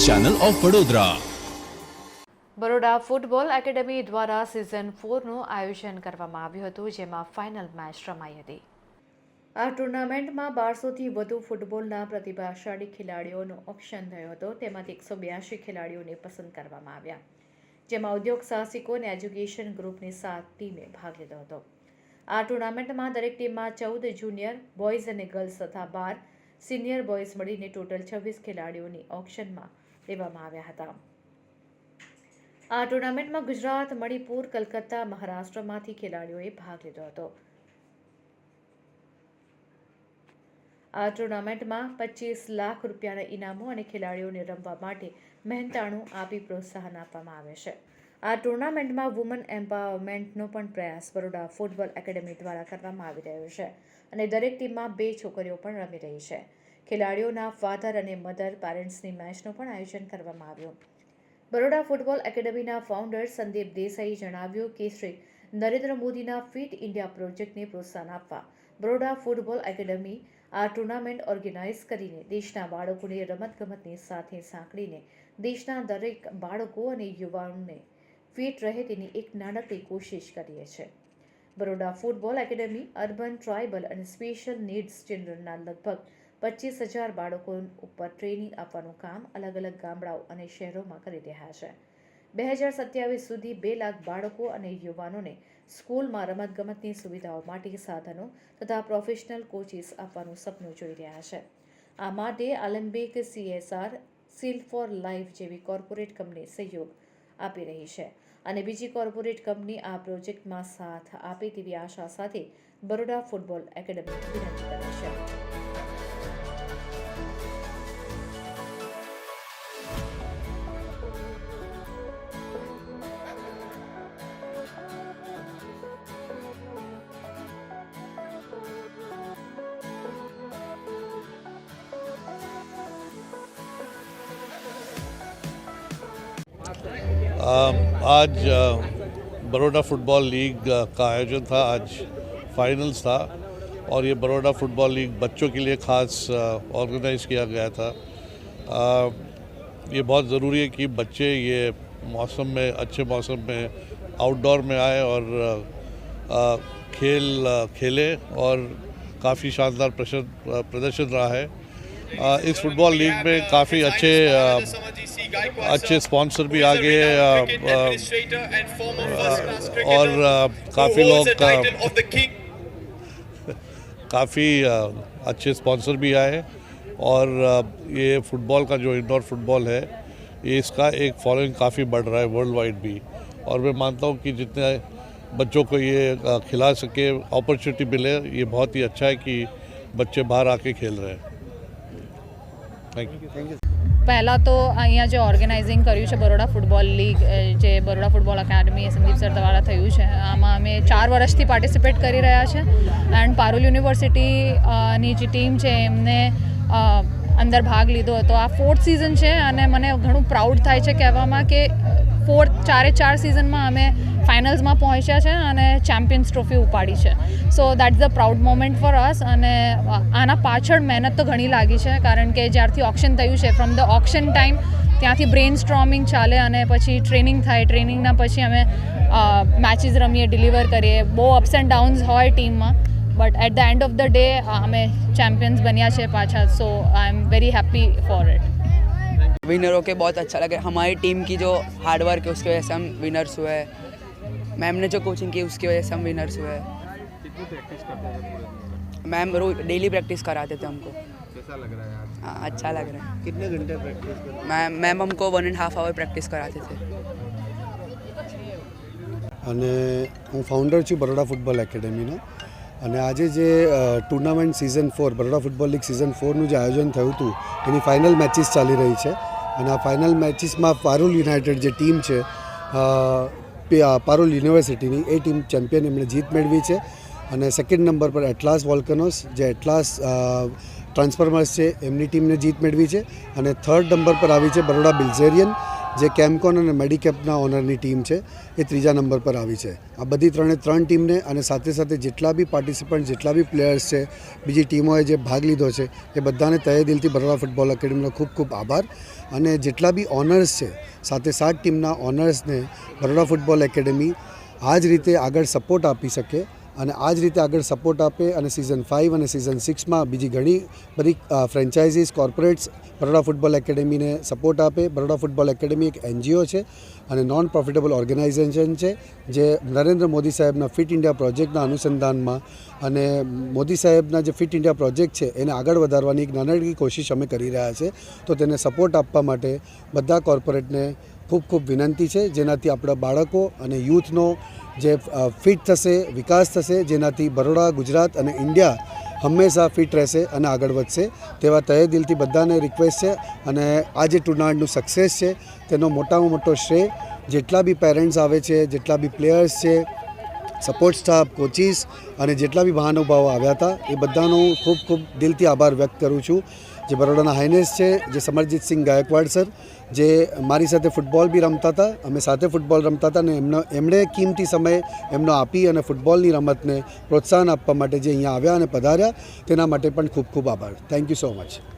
News channel of Vadodara. Baroda football academy દ્વારા season 4નું આયોજન કરવામાં આવ્યું હતું, જેમાં ફાઇનલ મેચ રમાઈ હતી. આ ટુર્નામેન્ટમાં 1200થી વધુ ફૂટબોલના પ્રતિભાશાળી ખેલાડીઓનું ઓક્શન થયું હતું. તેમાંથી 182 ખેલાડીઓને પસંદ કરવામાં આવ્યા, જેમાં ઉદ્યોગ સાહસિકો અને એજ્યુકેશન ગ્રુપની 7 ટીમે ભાગ લીધો હતો. આ ટુર્નામેન્ટમાં દરેક ટીમમાં 14 જુનિયર બોયઝ અને ગર્લ્સ તથા 12 સિનિયર બોયઝ મળીને ટોટલ 26 ખેલાડીઓની ઓક્શનમાં લેવામાં આવ્યા હતા. આ ટુર્નામેન્ટમાં ગુજરાત, મણિપુર, કલકત્તા, મહારાષ્ટ્રમાંથી ખેલાડીઓએ ભાગ લીધો હતો. આ ટુર્નામેન્ટમાં 25 લાખ રૂપિયાના ઇનામો અને ખેલાડીઓને રમવા માટે મહેનતાણું આપી પ્રોત્સાહન આપવામાં આવે છે. આ ટુર્નામેન્ટમાં વુમન એમ્પાવરમેન્ટનો પણ પ્રયાસ બરોડા ફૂટબોલ એકેડમી દ્વારા કરવામાં આવી રહ્યો છે અને દરેક ટીમમાં 2 છોકરીઓ પણ રમી રહી છે. ખેલાડીઓના ફાધર અને મધર પેરેન્ટ્સની મેચનું પણ આયોજન કરવામાં આવ્યું. બરોડા ફૂટબોલ એકેડમીના ફાઉન્ડર સંદીપ દેસાઈએ જણાવ્યું કે શ્રી નરેન્દ્ર મોદીના ફિટ ઇન્ડિયા પ્રોજેક્ટને પ્રોત્સાહન આપવા બરોડા ફૂટબોલ એકેડમી આ ટુર્નામેન્ટ ઓર્ગેનાઇઝ કરીને દેશના બાળકોને રમતગમતની સાથે સાંકળીને દેશના દરેક બાળકો અને યુવાનોને ફિટ રહે તેની એક નાનકડી કોશિશ કરીએ છીએ. Baroda football academy urban, tribal અને સ્પેશિયલ નીડ્સ ચિલ્ડ્રનના લગભગ 25,000 બાળકો ઉપર ટ્રેનિંગ આપવાનું કામ અલગ અલગ ગામડાઓ અને શહેરોમાં કરી રહ્યા છે. 2027 સુધી 2 લાખ બાળકો અને યુવાનોને સ્કૂલમાં રમતગમતની સુવિધાઓ માટે સાધનો તથા પ્રોફેશનલ કોચિસ આપવાનું સપનું જોઈ રહ્યા છે. આ માટે આલંબિક CSR, સીલ ફોર લાઈફ જેવી કોર્પોરેટ કંપની સહયોગ આપી રહી છે અને બીજી કોર્પોરેટ કંપની આ પ્રોજેક્ટમાં સાથ આપે તેવી આશા સાથે બરોડા ફૂટબોલ એકેડમી વિનંતી કરે છે. आज बड़ौदा फुटबॉल लीग का आयोजन था. आज फाइनल्स था और ये बड़ौदा फुटबॉल लीग बच्चों के लिए ख़ास ऑर्गेनाइज़ किया गया था. ये बहुत ज़रूरी है कि बच्चे ये मौसम में, अच्छे मौसम में आउटडोर में आए और खेले और काफ़ी शानदार प्रदर्शन रहा है. इस फुटबॉल लीग में काफ़ी अच्छे स्पॉन्सर भी आ गए और काफ़ी अच्छे स्पॉन्सर भी आए और ये फुटबॉल का जो इंडोर फुटबॉल है ये इसका एक फॉलोइंग काफ़ी बढ़ रहा है वर्ल्ड वाइड भी. और मैं मानता हूँ कि जितने बच्चों को ये खिला सके, अपॉर्चुनिटी मिले, ये बहुत ही अच्छा है कि बच्चे बाहर आके खेल रहे हैं. Thank you. પહેલાં તો અહીંયા જે ઓર્ગેનાઇઝિંગ કર્યું છે બરોડા ફૂટબોલ લીગ, જે Baroda football academy Sandeep sir દ્વારા થયું છે, આમાં અમે 4 વર્ષથી પાર્ટિસિપેટ કરી રહ્યા છે એન્ડ પારુલ યુનિવર્સિટીની જે ટીમ છે એમને અંદર ભાગ લીધો હતો. આ 4th સિઝન છે અને મને ઘણું પ્રાઉડ થાય છે કહેવામાં કે 4 સિઝનમાં અમે ફાઇનલ્સમાં પહોંચ્યા છે અને ચેમ્પિયન્સ ટ્રોફી ઉપાડી છે. સો that's the proud moment for us. અને આના પાછળ મહેનત તો ઘણી લાગી છે, કારણ કે જ્યારથી ઓક્શન થયું છે, ફ્રોમ ધ ઓક્શન ટાઈમ ત્યાંથી બ્રેઇન સ્ટ્રોમિંગ ચાલે અને પછી ટ્રેનિંગ થાય. ટ્રેનિંગના પછી અમે મેચીસ રમીએ, ડિલિવર કરીએ. બહુ અપ્સ એન્ડ ડાઉન્સ હોય ટીમમાં, but at the end of the day અમે चैम्पियंस बनिया है पाछा. So I am very happy for it. Winner होके बहुत अच्छा लगा. हमारी टीम की जो हार्डवर्क है उसकी वजह से हम विनर्स हुए हैं. मैम ने जो कोचिंग की उसकी वजह से हम विनर्स हुए हैं. कितनी प्रैक्टिस करते थे? मैम रोज डेली प्रैक्टिस कराते थे हमको. कैसा लग रहा है आज? हाँ, अच्छा लग रहा है. कितने घंटे प्रैक्टिस करते? मैम हमको 1.5 आवर प्रैक्टिस कराते थे. અને હું ફાઉન્ડર છું બરોડા ફૂટબોલ એકેડમીનો. અને આજે જે tournament season 4 Baroda football league season 4નું જે આયોજન થયું હતું એની ફાઇનલ મેચીસ ચાલી રહી છે. અને આ ફાઇનલ મેચીસમાં પારુલ યુનાઇટેડ જે ટીમ છે, પારુલ યુનિવર્સિટીની, એ ટીમ ચેમ્પિયન, એમણે જીત મેળવી છે. અને સેકન્ડ નંબર પર એટલાસ વોલ્કનોસ, જે એટલાસ ટ્રાન્સફોર્મર્સ છે, એમની ટીમને જીત મેળવી છે. અને થર્ડ નંબર પર આવી છે બરોડા બિલ્ઝેરિયન, જે કેમ્કોન અને મેડિકેપના ઓનરની ટીમ છે એ ત્રીજા નંબર પર આવી છે. આ બધી ત્રણ ટીમને અને સાથે સાથે જેટલા બી પાર્ટિસિપન્ટ, જેટલા બી પ્લેયર્સ છે, બીજી ટીમોએ જે ભાગ લીધો છે એ બધાને તહે દિલથી બરોડા ફૂટબોલ એકેડમીનો ખૂબ ખૂબ આભાર. અને જેટલા બી ઓનર્સ છે, સાથે 7 ટીમના ઓનર્સને બરોડા ફૂટબોલ એકેડમી આ જ રીતે આગળ સપોર્ટ આપી શકે અને આ જ રીતે આગળ સપોર્ટ આપે અને સિઝન 5 અને સિઝન 6માં બીજી ઘણી બધી ફ્રેન્ચાઇઝીસ, કોર્પોરેટ્સ બરોડા ફૂટબોલ એકેડમીને સપોર્ટ આપે. બરોડા ફૂટબોલ એકેડમી એક NGO છે અને નોન પ્રોફિટેબલ ઓર્ગેનાઇઝેશન છે જે નરેન્દ્ર મોદી સાહેબના ફિટ ઇન્ડિયા પ્રોજેક્ટના અનુસંધાનમાં અને મોદી સાહેબના જે ફિટ ઇન્ડિયા પ્રોજેક્ટ છે એને આગળ વધારવાની એક નાનકડી કોશિશ અમે કરી રહ્યા છે. તો તેને સપોર્ટ આપવા માટે બધા કોર્પોરેટને ખૂબ ખૂબ વિનંતી છે, જેનાથી આપણા બાળકો અને યુથનો જે ફિટ થશે, વિકાસ થશે, જેનાથી બરોડા, ગુજરાત અને ઇન્ડિયા હંમેશા ફિટ રહેશે અને આગળ વધશે. તેવા તહે દિલથી બધાને રિક્વેસ્ટ છે. અને આ જે ટુર્નામેન્ટનું સક્સેસ છે તેનો મોટામાં મોટો શ્રેય જેટલા બી પેરેન્ટ્સ આવે છે, જેટલા બી પ્લેયર્સ છે, સપોર્ટ સ્ટાફ, કોચિસ અને જેટલા બી મહાનુભાવો આવ્યા હતા એ બધાનો ખૂબ ખૂબ દિલથી આભાર વ્યક્ત કરું છું. જે બરોડાના હાઇનેસ છે, જે સમરજીતસિંહ ગાયકવાડ સર, જે મારી સાથે ફૂટબોલ બી રમતા હતા, અમે સાથે ફૂટબોલ રમતા હતા અને એમણે કિંમતી સમય એમનો આપી અને ફૂટબોલની રમતને પ્રોત્સાહન આપવા માટે જે અહીંયા આવ્યા અને પધાર્યા તેના માટે પણ ખૂબ ખૂબ આભાર. Thank you so much.